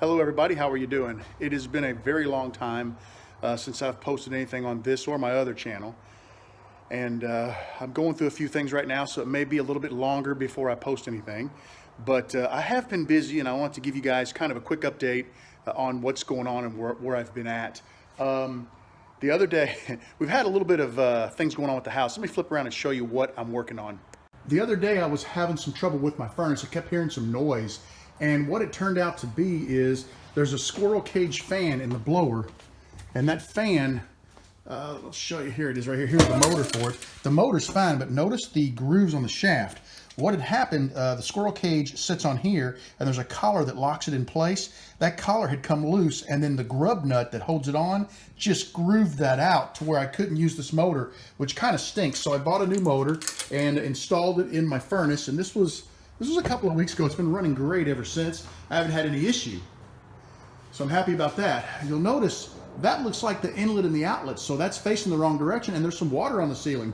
Hello everybody, how are you doing? It has been a very long time since I've posted anything on this or my other channel. And I'm going through a few things right now, so it may be a little bit longer before I post anything. But I have been busy, and I want to give you guys kind of a quick update on what's going on and where I've been at. The other day, we've had a little bit of things going on with the house. Let me flip around and show you what I'm working on. The other day I was having some trouble with my furnace. I kept hearing some noise. And what it turned out to be is there's a squirrel cage fan in the blower, and that fan, I'll show you, here it is right here. Here's the motor for it. The motor's fine, but notice the grooves on the shaft. What had happened, the squirrel cage sits on here, and there's a collar that locks it in place. That collar had come loose, and then the grub nut that holds it on just grooved that out to where I couldn't use this motor, which kind of stinks. So I bought a new motor and installed it in my furnace, and this was a couple of weeks ago. It's been running great ever since. I haven't had any issue. So I'm happy about that. You'll notice that looks like the inlet and the outlet. So that's facing the wrong direction, and there's some water on the ceiling.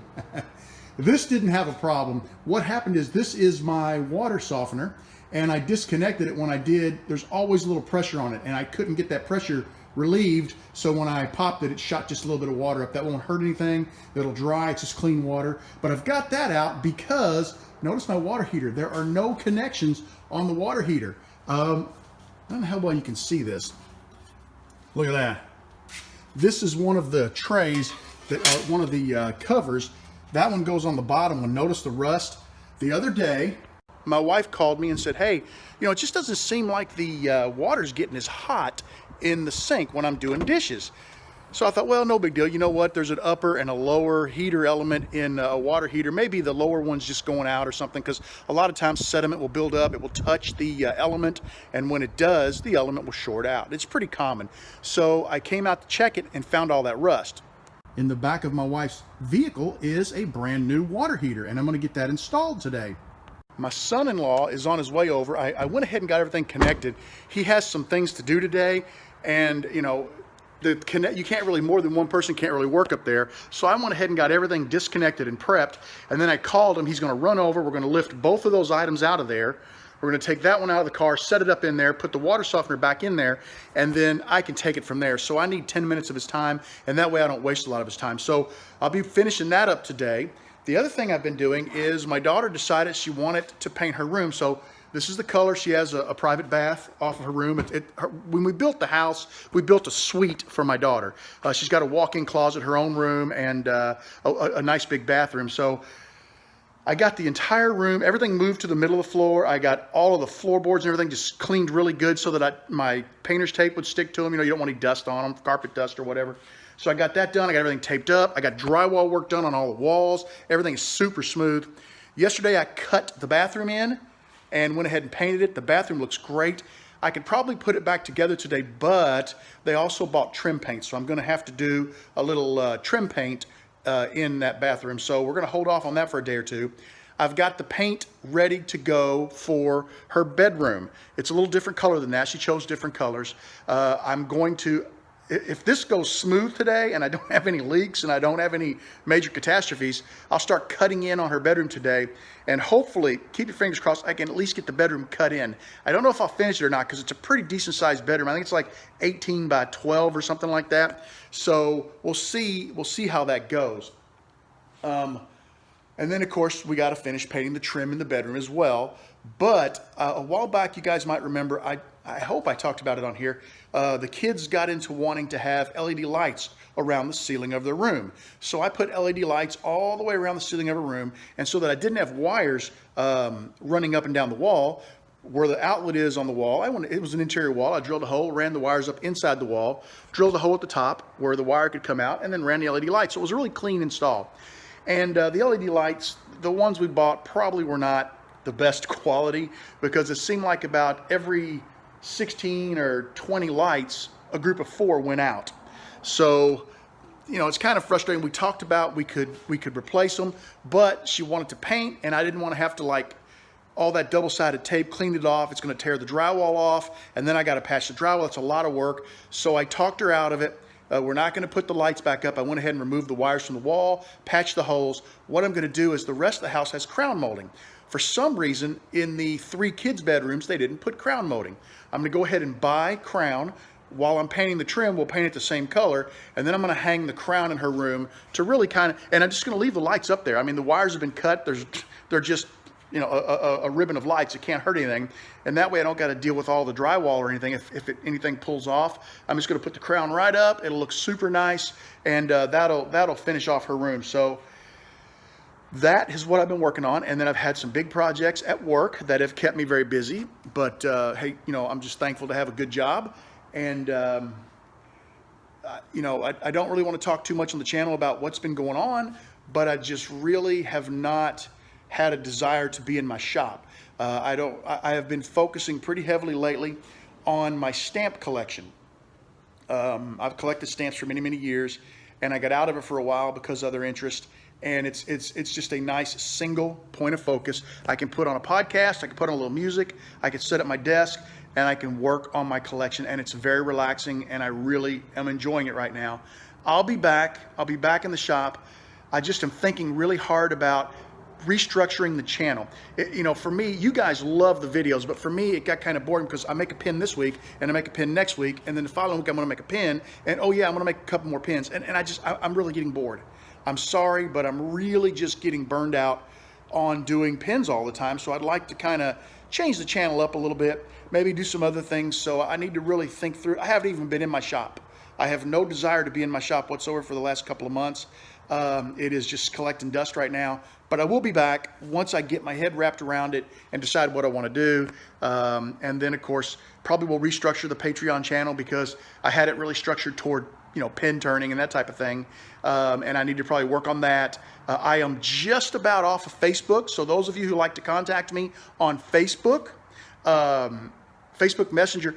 This didn't have a problem. What happened is this is my water softener, and I disconnected it when I did. There's always a little pressure on it, and I couldn't get that pressure relieved. So when I popped it, it shot just a little bit of water up. That won't hurt anything. It'll dry. It's just clean water. But I've got that out because notice my water heater. There are no connections on the water heater. I don't know how well you can see this. Look at that. This is one of the trays that are one of the covers. That one goes on the bottom one. Notice the rust. The other day, my wife called me and said, hey, it just doesn't seem like the water's getting as hot in the sink when I'm doing dishes. So I thought, well, no big deal. You know what? There's an upper and a lower heater element in a water heater. Maybe the lower one's just going out or something, because a lot of times sediment will build up. It will touch the element, and when it does, the element will short out. It's pretty common. So I came out to check it and found all that rust. In the back of my wife's vehicle is a brand new water heater, and I'm going to get that installed today. My son-in-law is on his way over. I went ahead and got everything connected. He has some things to do today, and you can't really, more than one person can't really work up there. So I went ahead and got everything disconnected and prepped, and then I called him. He's going to run over. We're going to lift both of those items out of there. We're going to take that one out of the car, set it up in there, put the water softener back in there, and then I can take it from there. So I need 10 minutes of his time, and that way I don't waste a lot of his time. So I'll be finishing that up today. The other thing I've been doing is my daughter decided she wanted to paint her room. So this is the color. She has a private bath off of her room. When we built the house, we built a suite for my daughter. She's got a walk-in closet, her own room, and a nice big bathroom. So I got the entire room, everything moved to the middle of the floor. I got all of the floorboards and everything just cleaned really good so that my painter's tape would stick to them. You don't want any dust on them, carpet dust or whatever. So I got that done. I got everything taped up. I got drywall work done on all the walls. Everything is super smooth. Yesterday I cut the bathroom in and went ahead and painted it. The bathroom looks great. I could probably put it back together today, but they also bought trim paint. So I'm going to have to do a little trim paint in that bathroom. So we're going to hold off on that for a day or two. I've got the paint ready to go for her bedroom. It's a little different color than that. She chose different colors. I'm going to, if this goes smooth today and I don't have any leaks and I don't have any major catastrophes, I'll start cutting in on her bedroom today, and hopefully, keep your fingers crossed, I can at least get the bedroom cut in. I don't know if I'll finish it or not because it's a pretty decent sized bedroom. I think it's like 18 by 12 or something like that. So we'll see how that goes. And then of course we got to finish painting the trim in the bedroom as well. But a while back, you guys might remember, I hope I talked about it on here, the kids got into wanting to have LED lights around the ceiling of their room. So I put LED lights all the way around the ceiling of a room, and so that I didn't have wires running up and down the wall, where the outlet is on the wall, it was an interior wall. I drilled a hole, ran the wires up inside the wall, drilled a hole at the top where the wire could come out, and then ran the LED lights. So it was a really clean install. And the LED lights, the ones we bought, probably were not the best quality, because it seemed like about every 16 or 20 lights, a group of 4 went out. So, it's kind of frustrating. We talked about we could replace them, but she wanted to paint, and I didn't want to have to all that double-sided tape, clean it off. It's going to tear the drywall off, and then I got to patch the drywall. It's a lot of work. So I talked her out of it. We're not going to put the lights back up. I went ahead and removed the wires from the wall, patched the holes. What I'm going to do is the rest of the house has crown molding. For some reason, in the 3 kids' bedrooms, they didn't put crown molding. I'm gonna go ahead and buy crown. While I'm painting the trim, we'll paint it the same color, and then I'm gonna hang the crown in her room to really kind of, and I'm just gonna leave the lights up there. I mean, the wires have been cut. They're just, you know, a ribbon of lights. It can't hurt anything. And that way I don't got to deal with all the drywall or anything. If anything pulls off, I'm just gonna put the crown right up. It'll look super nice, and that'll finish off her room. So that is what I've been working on. And then I've had some big projects at work that have kept me very busy. But hey, you know, I'm just thankful to have a good job. And, you know, I don't really want to talk too much on the channel about what's been going on, but I just really have not had a desire to be in my shop. I have been focusing pretty heavily lately on my stamp collection. I've collected stamps for many, many years, and I got out of it for a while because of other interest. And it's just a nice single point of focus. I can put on a podcast, I can put on a little music, I can sit at my desk, and I can work on my collection, and it's very relaxing, and I really am enjoying it right now. I'll be back in the shop. I just am thinking really hard about restructuring the channel. You know, for me, you guys love the videos, but for me, it got kind of boring because I make a pin this week, and I make a pin next week, and then the following week I'm gonna make a pin, and oh yeah, I'm gonna make a couple more pins, and I'm really getting bored. I'm sorry, but I'm really just getting burned out on doing pins all the time, so I'd like to kind of change the channel up a little bit, maybe do some other things. So I need to really think through. I haven't even been in my shop. I have no desire to be in my shop whatsoever for the last couple of months. It is just collecting dust right now, but I will be back once I get my head wrapped around it and decide what I want to do. And then of course, probably will restructure the Patreon channel because I had it really structured toward, you know, pin turning and that type of thing. And I need to probably work on that. I am just about off of Facebook. So those of you who like to contact me on Facebook, Facebook Messenger,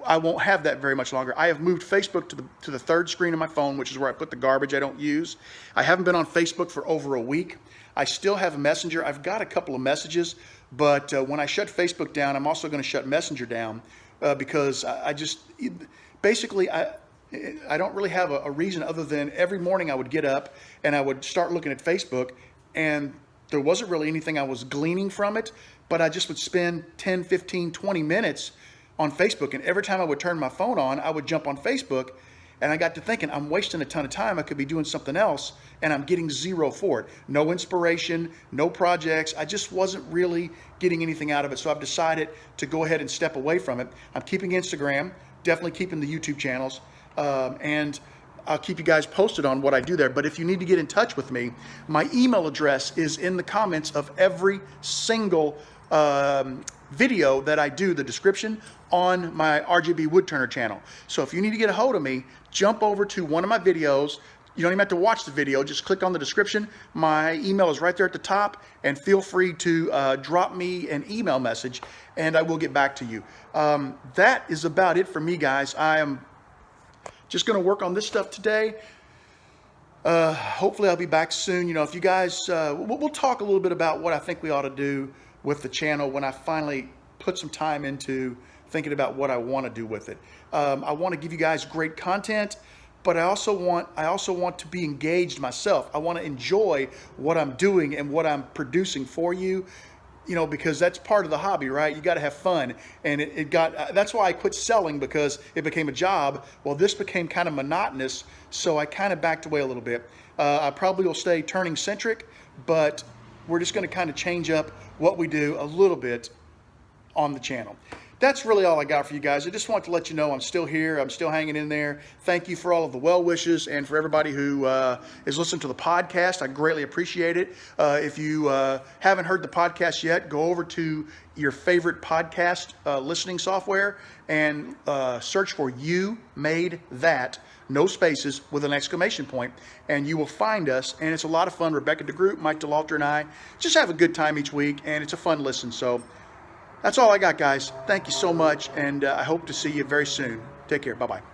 I won't have that very much longer. I have moved Facebook to the third screen of my phone, which is where I put the garbage I don't use. I haven't been on Facebook for over a week. I still have a Messenger. I've got a couple of messages, but when I shut Facebook down, I'm also going to shut Messenger down because I just, basically, I don't really have a reason other than every morning I would get up and I would start looking at Facebook, and there wasn't really anything I was gleaning from it, but I just would spend 10, 15, 20 minutes on Facebook. And every time I would turn my phone on, I would jump on Facebook, and I got to thinking, I'm wasting a ton of time. I could be doing something else, and I'm getting zero for it. No inspiration, no projects. I just wasn't really getting anything out of it. So I've decided to go ahead and step away from it. I'm keeping Instagram, definitely keeping the YouTube channels, and I'll keep you guys posted on what I do there. But if you need to get in touch with me, my email address is in the comments of every single video that I do, the description on my RJB Woodturner channel. So if you need to get a hold of me, jump over to one of my videos. You don't even have to watch the video, just click on the description. My email is right there at the top, and feel free to drop me an email message and I will get back to you. That is about it for me, guys. I am just gonna work on this stuff today. Hopefully I'll be back soon. You know, if you guys, we'll talk a little bit about what I think we ought to do with the channel when I finally put some time into thinking about what I want to do with it. I want to give you guys great content, but I also want to be engaged myself. I want to enjoy what I'm doing and what I'm producing for you. You know, because that's part of the hobby, right? You got to have fun. And that's why I quit selling, because it became a job. Well, this became kind of monotonous, so I kind of backed away a little bit. I probably will stay turning centric, but we're just going to kind of change up what we do a little bit on the channel. That's really all I got for you guys. I just want to let you know I'm still here. I'm still hanging in there. Thank you for all of the well wishes, and for everybody who is listening to the podcast. I greatly appreciate it. If you haven't heard the podcast yet, go over to your favorite podcast listening software and search for You Made That, no spaces, with an exclamation point, and you will find us. And it's a lot of fun. Rebecca DeGroot, Mike DeLalter, and I just have a good time each week, and it's a fun listen. So that's all I got, guys. Thank you so much, and I hope to see you very soon. Take care. Bye-bye.